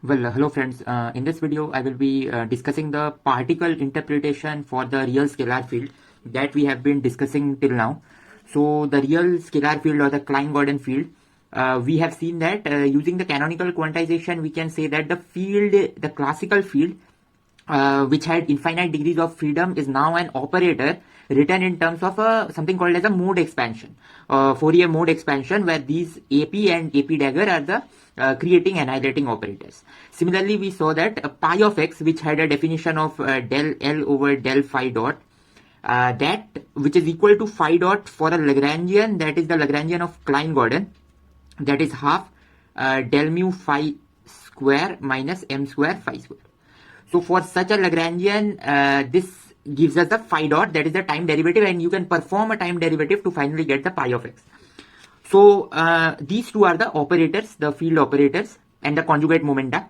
Well, hello friends. In this video, I will be discussing the particle interpretation for the real scalar field that we have been discussing till now. So the real scalar field or the Klein-Gordon field, we have seen that using the canonical quantization, we can say that the field, the classical field, which had infinite degrees of freedom, is now an operator written in terms of something called as a mode expansion, Fourier mode expansion, where these AP and AP dagger are the creating annihilating operators. Similarly, we saw that pi of x, which had a definition of del L over del phi dot, that which is equal to phi dot for a Lagrangian, that is the Lagrangian of Klein-Gordon, that is half del mu phi square minus m square phi square. So for such a Lagrangian, this gives us the phi dot, that is the time derivative, and you can perform a time derivative to finally get the pi of x. So these two are the operators, the field operators and the conjugate momenta.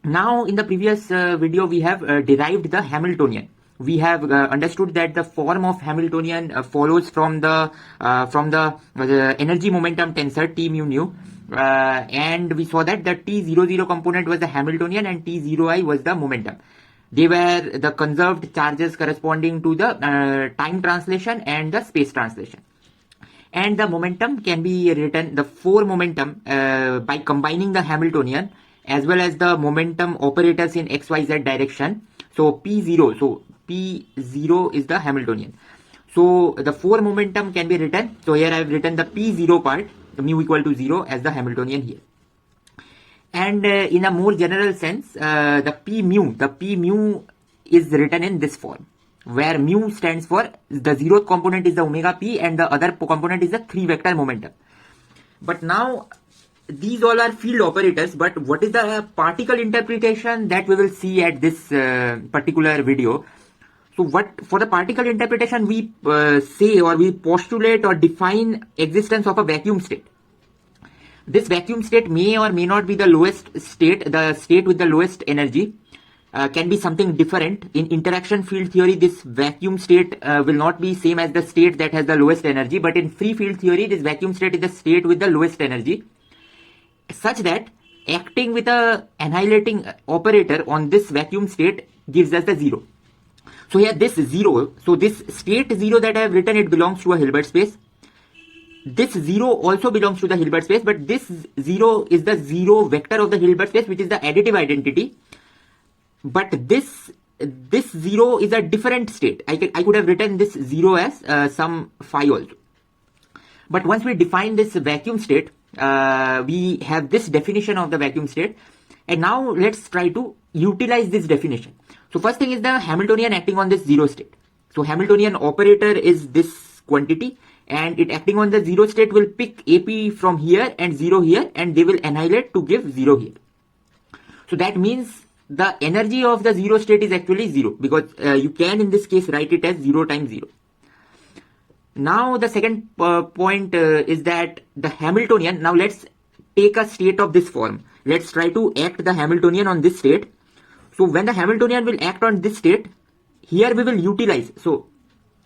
Now in the previous video we have derived the Hamiltonian. We have understood that the form of Hamiltonian follows from the energy momentum tensor T mu nu, and we saw that the T00 component was the Hamiltonian and T0I was the momentum. They were the conserved charges corresponding to the time translation and the space translation. And the momentum can be written, the 4 momentum, by combining the Hamiltonian as well as the momentum operators in XYZ direction. So P0, so P0 is the Hamiltonian. So the 4 momentum can be written. So here I have written the P0 part, the mu equal to 0, as the Hamiltonian here. And in a more general sense, the P mu is written in this form, where mu stands for the zeroth component is the omega p and the other component is the 3 vector momentum. But now these all are field operators, but what is the particle interpretation, that we will see at this particular video. So what for the particle interpretation, we say, or we postulate or define existence of a vacuum state. This vacuum state may or may not be the lowest state, the state with the lowest energy. Can be something different. In interaction field theory, this vacuum state will not be same as the state that has the lowest energy, but in free field theory, this vacuum state is the state with the lowest energy, such that acting with a annihilating operator on this vacuum state gives us the 0. So here this 0, so this state 0 that I have written, it belongs to a Hilbert space. This 0 also belongs to the Hilbert space, but this 0 is the 0 vector of the Hilbert space, which is the additive identity. But this 0 is a different state. I could have written this 0 as some phi also. But once we define this vacuum state, we have this definition of the vacuum state. And now let's try to utilize this definition. So first thing is the Hamiltonian acting on this 0 state. So Hamiltonian operator is this quantity, and it acting on the 0 state will pick AP from here and 0 here, and they will annihilate to give 0 here. So that means the energy of the 0 state is actually 0, because you can in this case write it as 0 times 0. Now the second point is that the Hamiltonian, now let's take a state of this form. Let's try to act the Hamiltonian on this state. So when the Hamiltonian will act on this state, here we will utilize. So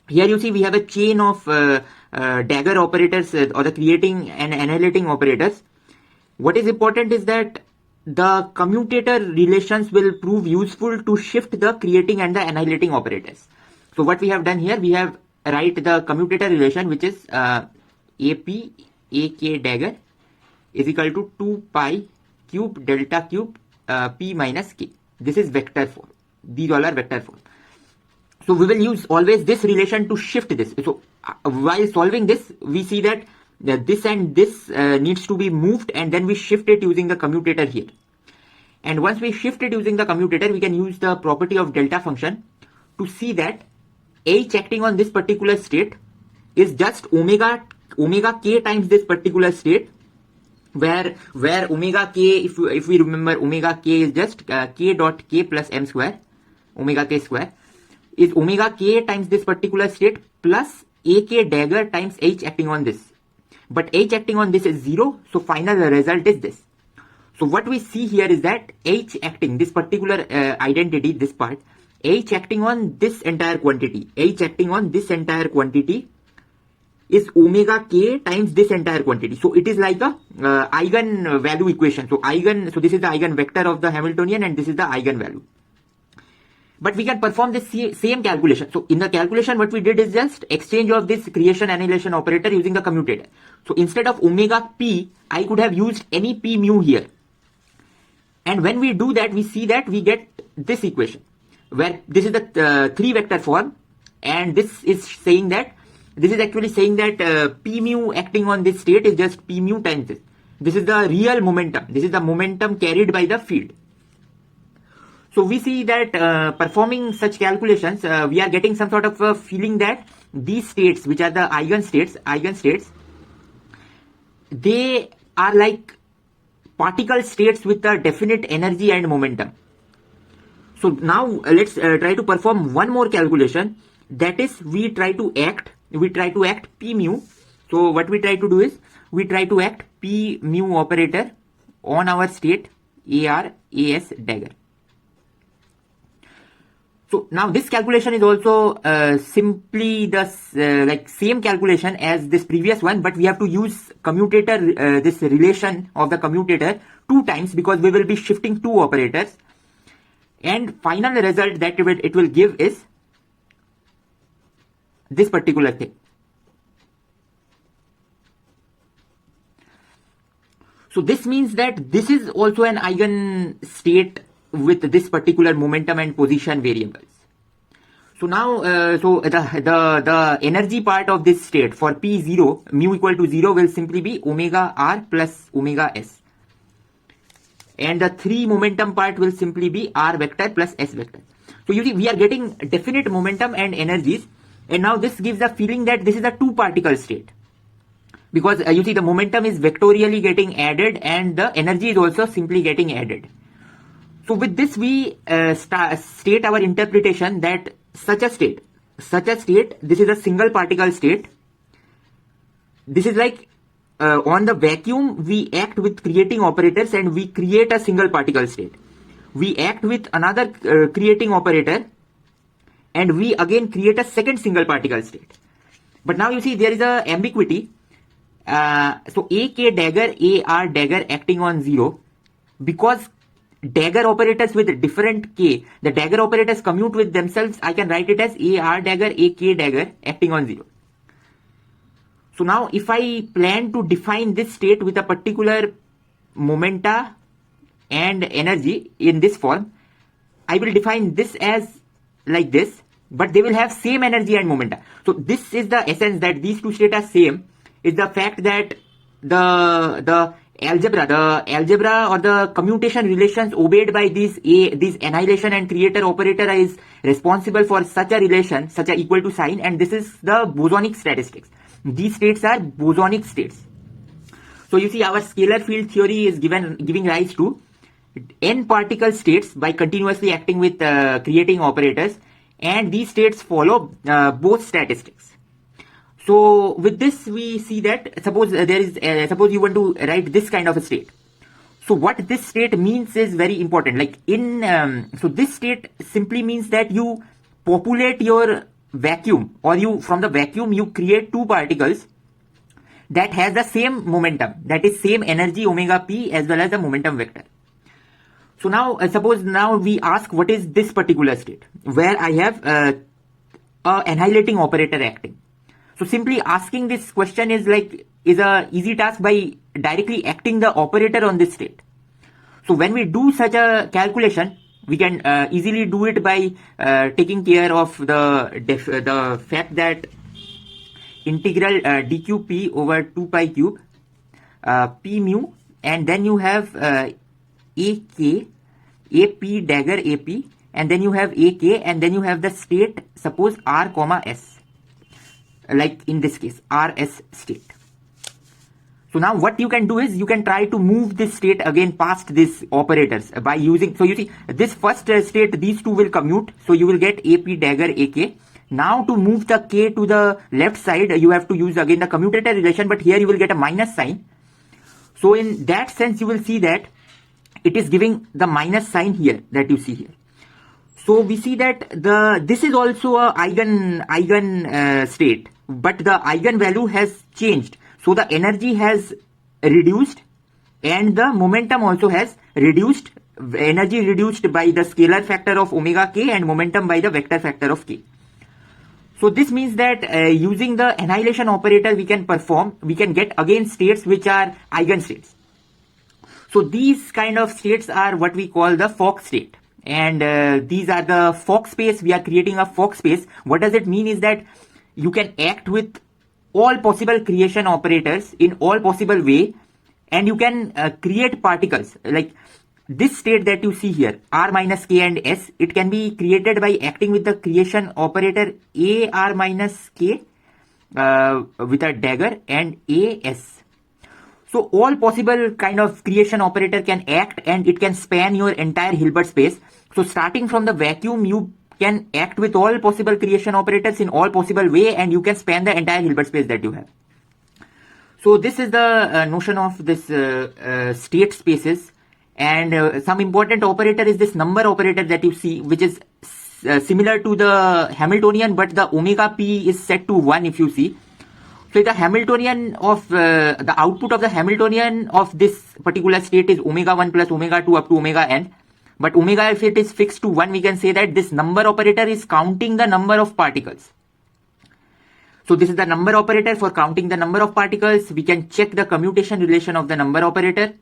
here you see we have a chain of dagger operators or the creating and annihilating operators. What is important is that the commutator relations will prove useful to shift the creating and the annihilating operators. So what we have done here, we have write the commutator relation, which is AP AK dagger is equal to 2 pi cube delta cube P minus K. This is vector form. These all are vector form. So we will use always this relation to shift this. So while solving this, we see that this and this needs to be moved, and then we shift it using the commutator here. And once we shift it using the commutator, we can use the property of delta function to see that H acting on this particular state is just omega k times this particular state, where omega k, if we remember, omega k is just k dot k plus m square, omega k square is omega k times this particular state plus ak dagger times H acting on this. But H acting on this is 0, so final result is this. So what we see here is that H acting, this particular identity, this part, H acting on this entire quantity, H acting on this entire quantity is omega k times this entire quantity. So it is like a eigen value equation. So this is the eigen vector of the Hamiltonian and this is the eigen value. But we can perform this same calculation. So in the calculation, what we did is just exchange of this creation annihilation operator using the commutator. So instead of omega p, I could have used any p mu here. And when we do that, we see that we get this equation, where this is the 3 vector form, and this is saying that, this is actually saying that p mu acting on this state is just p mu times this. This is the real momentum. This is the momentum carried by the field. So we see that performing such calculations, we are getting some sort of a feeling that these states, which are the eigenstates, they are like particle states with a definite energy and momentum. So now let's try to perform one more calculation. That is, we try to act p mu. So what we try to do is, we try to act p mu operator on our state as dagger. So now this calculation is also simply the like same calculation as this previous one, but we have to use commutator, this relation of the commutator 2 times, because we will be shifting 2 operators. And final result that it will give is this particular thing. So this means that this is also an eigen state with this particular momentum and position variables. So now, so the energy part of this state for P0, mu equal to 0, will simply be omega r plus omega s. And the 3 momentum part will simply be r vector plus s vector. So you see, we are getting definite momentum and energies. And now this gives a feeling that this is a 2 particle state. Because you see, the momentum is vectorially getting added and the energy is also simply getting added. So with this, we state our interpretation that such a state, this is a single particle state. This is like on the vacuum, we act with creating operators and we create a single particle state. We act with another creating operator and we again create a second single particle state. But now you see, there is a ambiguity. So AK dagger, AR dagger acting on 0, because dagger operators with different k, the dagger operators commute with themselves, I can write it as AR dagger, AK dagger acting on 0. So now if I plan to define this state with a particular momenta and energy in this form, I will define this as like this, but they will have same energy and momenta. So this is the essence, that these 2 states are same, is the fact that the algebra or the commutation relations obeyed by these annihilation and creator operator is responsible for such a relation, such a equal to sign, and this is the bosonic statistics. These states are bosonic states. So you see, our scalar field theory is giving rise to n particle states by continuously acting with creating operators, and these states follow both statistics. So with this, we see that suppose suppose you want to write this kind of a state. So what this state means is very important. Like so this state simply means that you populate your vacuum, or from the vacuum you create 2 particles that has the same momentum, that is same energy omega p as well as the momentum vector. So now suppose now we ask, what is this particular state where I have a annihilating operator acting. So simply asking this question is a easy task by directly acting the operator on this state. So when we do such a calculation, we can easily do it by taking care of the fact that integral dqp over 2 pi cube p mu, and then you have ak, ap dagger ap, and then you have ak, and then you have the state, suppose r comma s. Like in this case, RS state. So now what you can do is, you can try to move this state again past these operators by using, so you see, this first state, these 2 will commute, so you will get AP dagger AK. Now to move the K to the left side, you have to use again the commutator relation, but here you will get a minus sign. So in that sense, you will see that it is giving the minus sign here that you see here. So we see that this is also a eigen state but the eigenvalue has changed. So the energy has reduced and the momentum also has reduced. Energy reduced by the scalar factor of omega k and momentum by the vector factor of k. So this means that using the annihilation operator we can get again states which are eigenstates. So these kind of states are what we call the Fock state. And these are the Fock space. We are creating a Fock space. What does it mean is that you can act with all possible creation operators in all possible way, and you can create particles. Like this state that you see here, r minus k and s, it can be created by acting with the creation operator a r minus k with a dagger and a s. So all possible kind of creation operator can act and it can span your entire Hilbert space. So starting from the vacuum, you can act with all possible creation operators in all possible way, and you can span the entire Hilbert space that you have. So this is the notion of this state spaces. And some important operator is this number operator that you see, which is similar to the Hamiltonian, but the omega p is set to 1 if you see. So the Hamiltonian of the output of the Hamiltonian of this particular state is omega 1 plus omega 2 up to omega n. But omega, if it is fixed to 1, we can say that this number operator is counting the number of particles. So this is the number operator for counting the number of particles. We can check the commutation relation of the number operator.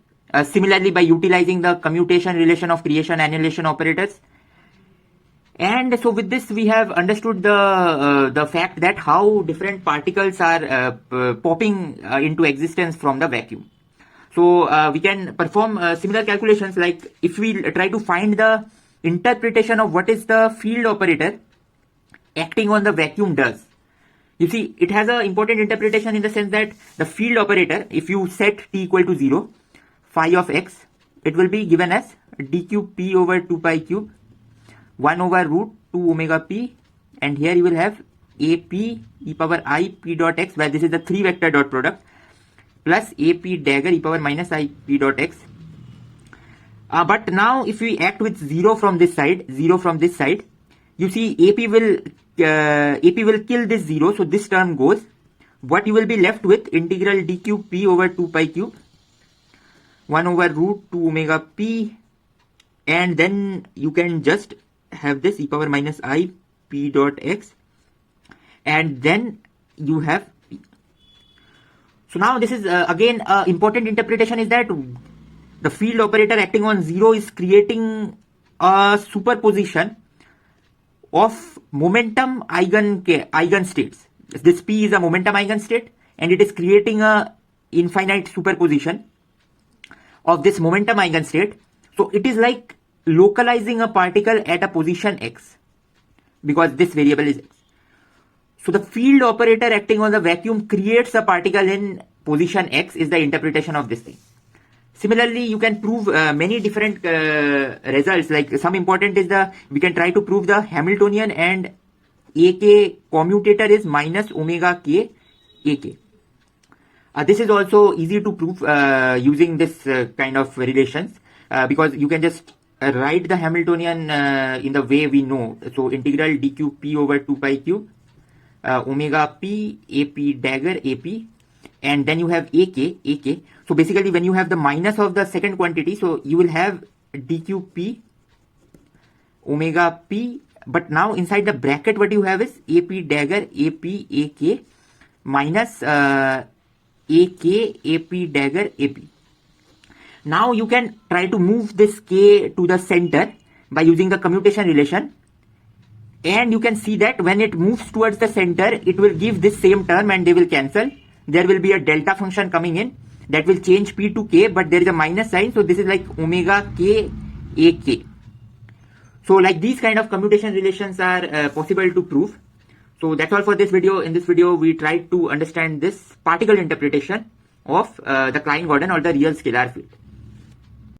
Similarly, by utilizing the commutation relation of creation annihilation operators. And so with this we have understood the fact that how different particles are popping into existence from the vacuum. So we can perform similar calculations, like if we try to find the interpretation of what is the field operator acting on the vacuum does. You see, it has an important interpretation in the sense that the field operator, if you set t equal to 0, phi of x, it will be given as d cube p over 2 pi cube 1 over root 2 omega p, and here you will have ap e power I p dot x, where this is the 3 vector dot product, plus ap dagger e power minus I p dot x. But now if we act with 0 from this side, you see ap will kill this 0, so this term goes. What you will be left with, integral d cube p over 2 pi cube 1 over root 2 omega p, and then you can just have this e power minus I p dot x, and then you have p. So now this is again important interpretation is that the field operator acting on 0 is creating a superposition of momentum eigenstates. This p is a momentum eigenstate, and it is creating a infinite superposition of this momentum eigenstate. So it is like localizing a particle at a position x, because this variable is x. So the field operator acting on the vacuum creates a particle in position x is the interpretation of this thing. Similarly, you can prove many different results. Like some important is we can try to prove the Hamiltonian and ak commutator is minus omega k ak. This is also easy to prove using this kind of relations, because you can just write the Hamiltonian in the way we know. So integral d cube p over 2 pi cube omega p ap dagger ap, and then you have ak. So basically when you have the minus of the second quantity, so you will have d cube p omega p, but now inside the bracket what you have is ap dagger ap ak minus ak ap dagger ap. Now you can try to move this k to the center by using the commutation relation, and you can see that when it moves towards the center, it will give this same term and they will cancel. There will be a delta function coming in that will change p to k, but there is a minus sign, so this is like omega k ak. So like these kind of commutation relations are possible to prove. So that's all for this video. In this video we tried to understand this particle interpretation of the Klein-Gordon or the real scalar field.